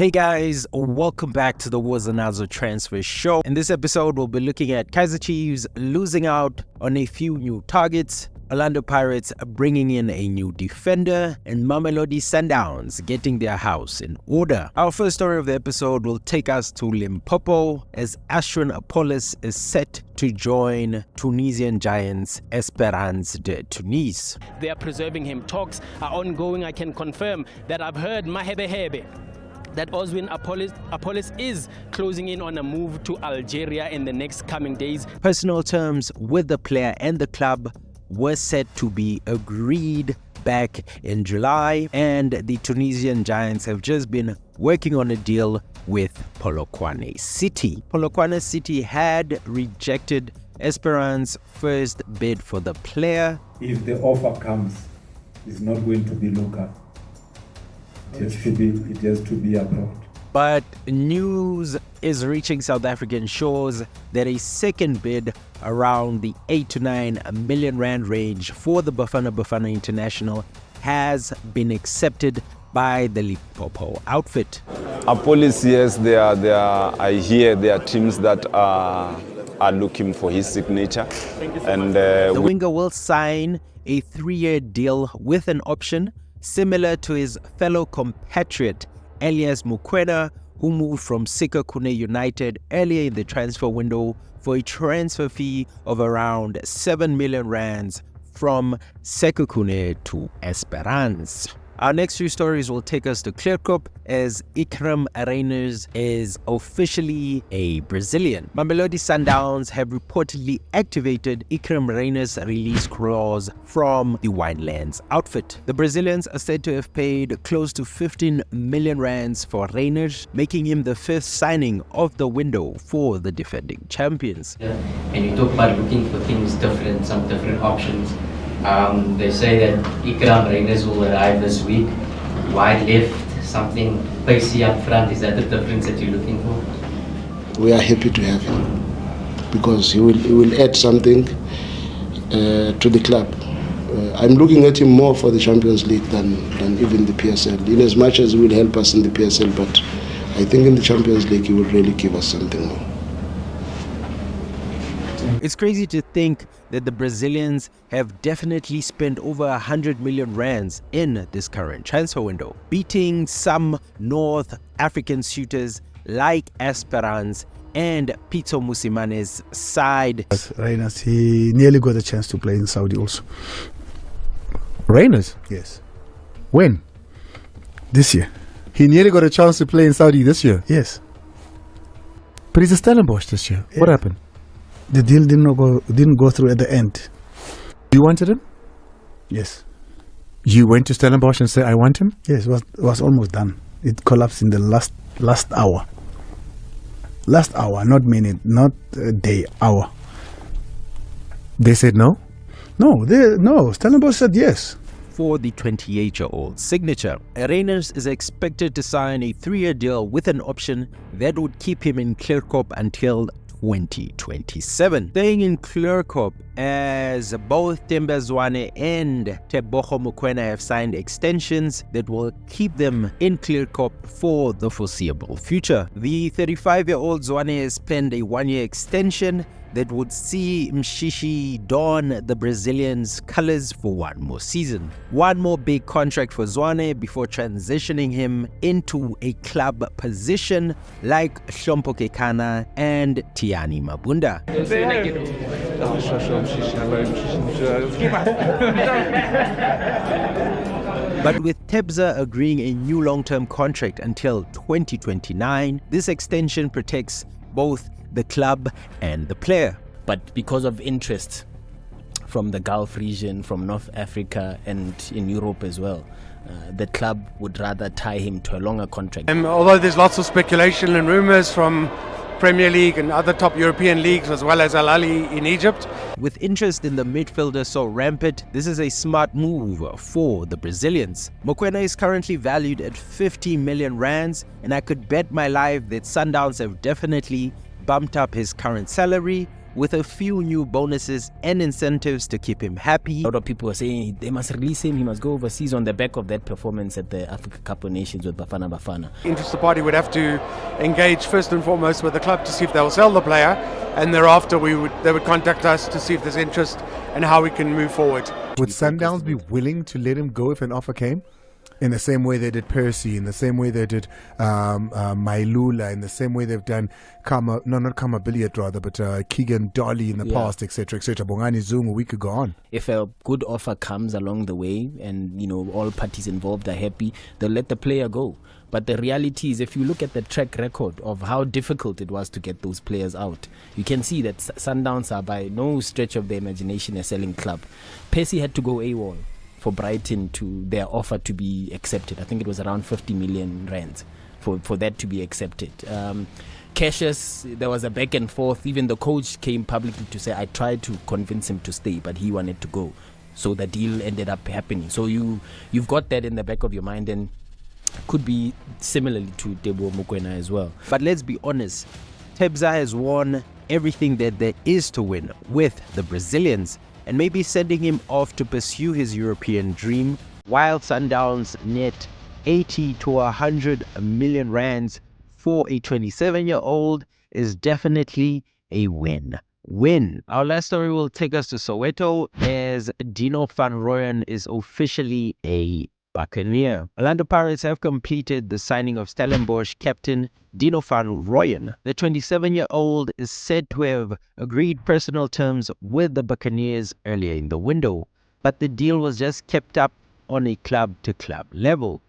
Hey guys, welcome back to the Wazanazo Transfer Show. In this episode, we'll be looking at Kaizer Chiefs losing out on a few new targets, Orlando Pirates bringing in a new defender, and Mamelodi Sundowns getting their house in order. Our first story of the episode will take us to Limpopo as Ashwin Appollis is set to join Tunisian giants Esperance de Tunis. They are preserving him. Talks are ongoing. I can confirm that I've heard Mahebehebe that Ashwin Appollis is closing in on a move to Algeria in the next coming days. Personal terms with the player and the club were set to be agreed back in July, and the Tunisian giants have just been working on a deal with Polokwane City. Polokwane City had rejected Esperance's first bid for the player. If the offer comes, it's not going to be local. It has to be abroad. But news is reaching South African shores that a second bid around the 8 to 9 million rand range for the Bafana International has been accepted by the Limpopo outfit. Appollis, yes, I hear there are teams that are looking for his signature. And the winger will sign a 3-year deal with an option similar to his fellow compatriot Elias Mukwena, who moved from Sekhukhune United earlier in the transfer window for a transfer fee of around 7 million rands from Sekhukhune to Esperance. Our next few stories will take us to Clearcop as Ikram Rayners is officially a Brazilian. Mamelodi Sundowns have reportedly activated Ikram Rayners' release clause from the Winelands outfit. The Brazilians are said to have paid close to 15 million rands for Rayners, making him the first signing of the window for the defending champions. And you talk about looking for things different, some different options. They say that Ikram Rayners will arrive this week. Wide left, something pacey up front. Is that the difference that you're looking for? We are happy to have him because he will add something to the club. I'm looking at him more for the Champions League than even the PSL, in as much as he will help us in the PSL, but I think in the Champions League he will really give us something more. It's crazy to think that the Brazilians have definitely spent over 100 million rands in this current transfer window, beating some North African suitors like Esperance and Pito Musimane's side. Rayners, he nearly got a chance to play in Saudi also. Rayners? Yes. When? This year. He nearly got a chance to play in Saudi this year? Yes. But he's a Stellenbosch this year. Yeah. What happened? The deal didn't go through at the end. You wanted him? Yes. You went to Stellenbosch and said, I want him? Yes, it was almost done. It collapsed in the last hour. Last hour, not minute, not day, hour. They said no? No, Stellenbosch said yes. For the 28-year-old signature, Rayners is expected to sign a 3-year deal with an option that would keep him in Clearcop until 2027. Staying in Clearcop, as both Temba Zwane and Tebogo Mukwena have signed extensions that will keep them in Clearcop for the foreseeable future. The 35-year-old Zwane has penned a 1-year extension that would see Mshishi don the Brazilians' colors for 1 more season. 1 more big contract for Zwane before transitioning him into a club position like Hlompo Kekana and Tiani Mabunda. But with Tebza agreeing a new long-term contract until 2029, this extension protects both the club and the player. But because of interest from the Gulf region, from North Africa and in Europe as well, the club would rather tie him to a longer contract. Although there's lots of speculation and rumours from Premier League and other top European leagues as well as Al Ahly in Egypt. With interest in the midfielder so rampant, this is a smart move for the Brazilians. Mukwena is currently valued at 50 million rands, and I could bet my life that Sundowns have definitely bumped up his current salary with a few new bonuses and incentives to keep him happy. A lot of people are saying they must release him, he must go overseas on the back of that performance at the Africa Cup of Nations with Bafana Bafana. Interested party would have to engage first and foremost with the club to see if they'll sell the player, and thereafter they would contact us to see if there's interest and how we can move forward. Would Sundowns be willing to let him go if an offer came? In the same way they did Percy, in the same way they did Mailula, in the same way they've done not Kama Billiard rather, but Keegan Dolly in the past, etc., etc. Bongani Zungu, we could go on. If a good offer comes along the way and, you know, all parties involved are happy, they'll let the player go. But the reality is, if you look at the track record of how difficult it was to get those players out, you can see that Sundowns are by no stretch of the imagination a selling club. Percy had to go AWOL for Brighton to their offer to be accepted. I think it was around 50 million rands for that to be accepted. Cassius, there was a back and forth. Even the coach came publicly to say, I tried to convince him to stay, but he wanted to go. So the deal ended up happening. So you've got that in the back of your mind, and could be similarly to Teboho Mokoena as well. But let's be honest, Tebza has won everything that there is to win with the Brazilians, and maybe sending him off to pursue his European dream, while Sundowns net 80 to 100 million rands for a 27-year-old is definitely a win. Our last story will take us to Soweto, as Deano van Rooyen is officially a Buccaneer. Orlando Pirates have completed the signing of Stellenbosch captain Deano van Rooyen. The 27-year-old is said to have agreed personal terms with the Buccaneers earlier in the window, but the deal was just kept up on a club-to-club level.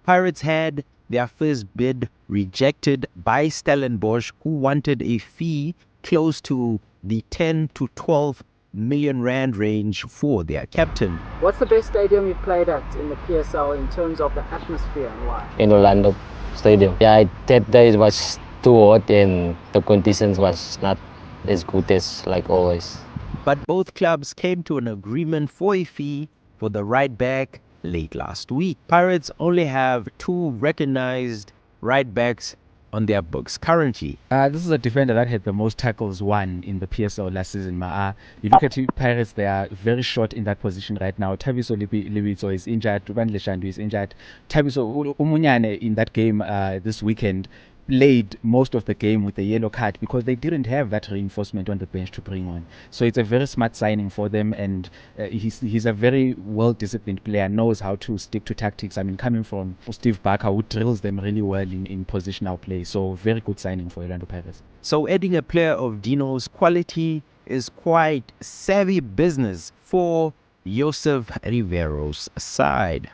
Pirates had their first bid rejected by Stellenbosch, who wanted a fee close to the 10 to 12 million rand range for their captain. What's the best stadium you've played at in the PSL in terms of the atmosphere and why? In Orlando Stadium. Yeah, that day it was too hot and the conditions was not as good as like always. But both clubs came to an agreement for a fee for the right back late last week. Pirates only have 2 recognized right backs on their books currently. This is a defender that had the most tackles won in the PSL last season. You look at Pirates, they are very short in that position right now. Thabiso Libizo is injured, Ruben Leshandu is injured. Thabiso Umunyane in that game this weekend played most of the game with the yellow card because they didn't have that reinforcement on the bench to bring on. So it's a very smart signing for them, and he's a very well-disciplined player, knows how to stick to tactics. I mean, coming from Steve Barker, who drills them really well in positional play. So very good signing for Orlando Pirates. So adding a player of Deano's quality is quite savvy business for Joseph Rivero's side.